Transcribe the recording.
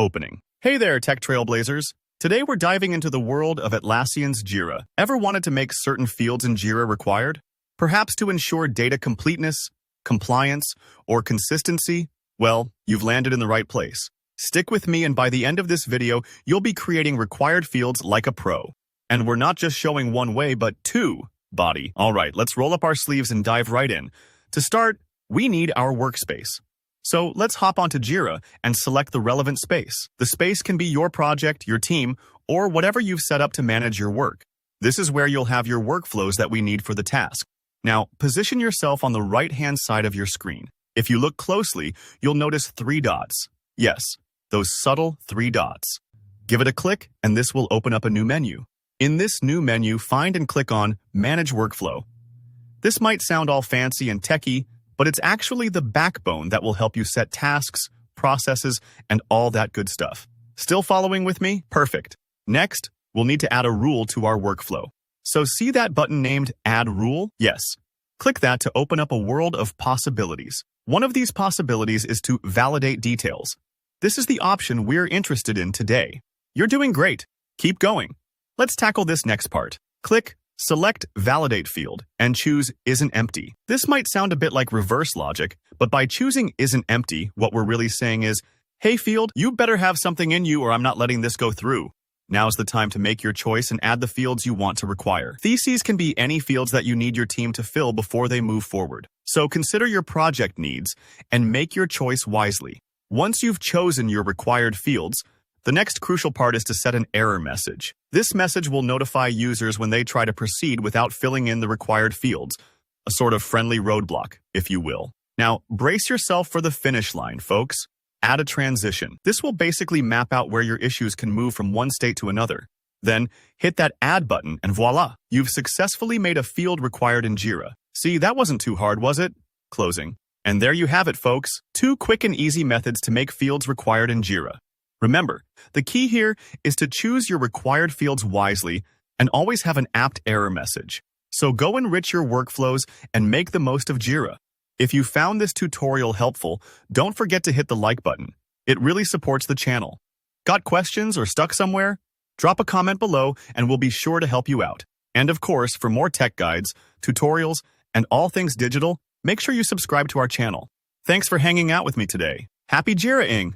opening. Hey there, tech trailblazers. Today we're diving into the world of Atlassian's Jira. Ever wanted to make certain fields in Jira required? Perhaps to ensure data completeness, compliance, or consistency? Well, you've landed in the right place. Stick with me, and by the end of this video, you'll be creating required fields like a pro. And we're not just showing one way, but two, body. All right, let's roll up our sleeves and dive right in. To start, we need our workspace. So let's hop onto Jira and select the relevant space. The space can be your project, your team, or whatever you've set up to manage your work. This is where you'll have your workflows that we need for the task. Now, position yourself on the right-hand side of your screen. If you look closely, you'll notice 3 dots. Yes, those subtle 3 dots. Give it a click, and this will open up a new menu. In this new menu, find and click on Manage Workflow. This might sound all fancy and techy, but it's actually the backbone that will help you set tasks, processes, and all that good stuff. Still following with me? Perfect. Next, we'll need to add a rule to our workflow. So see that button named Add Rule? Yes. Click that to open up a world of possibilities. One of these possibilities is to validate details. This is the option we're interested in today. You're doing great. Keep going. Let's tackle this next part. Click Select Validate field and choose Isn't Empty. This might sound a bit like reverse logic, but by choosing Isn't Empty, what we're really saying is, hey field, you better have something in you or I'm not letting this go through. Now's the time to make your choice and add the fields you want to require. Theses can be any fields that you need your team to fill before they move forward. So consider your project needs and make your choice wisely. Once you've chosen your required fields, the next crucial part is to set an error message. This message will notify users when they try to proceed without filling in the required fields, a sort of friendly roadblock, if you will. Now, brace yourself for the finish line, folks. Add a transition. This will basically map out where your issues can move from one state to another. Then, hit that Add button and voila, you've successfully made a field required in Jira. See, that wasn't too hard, was it? Closing. And there you have it, folks. 2 quick and easy methods to make fields required in Jira. Remember, the key here is to choose your required fields wisely and always have an apt error message. So go enrich your workflows and make the most of Jira. If you found this tutorial helpful, don't forget to hit the like button. It really supports the channel. Got questions or stuck somewhere? Drop a comment below and we'll be sure to help you out. And of course, for more tech guides, tutorials, and all things digital, make sure you subscribe to our channel. Thanks for hanging out with me today. Happy Jira-ing!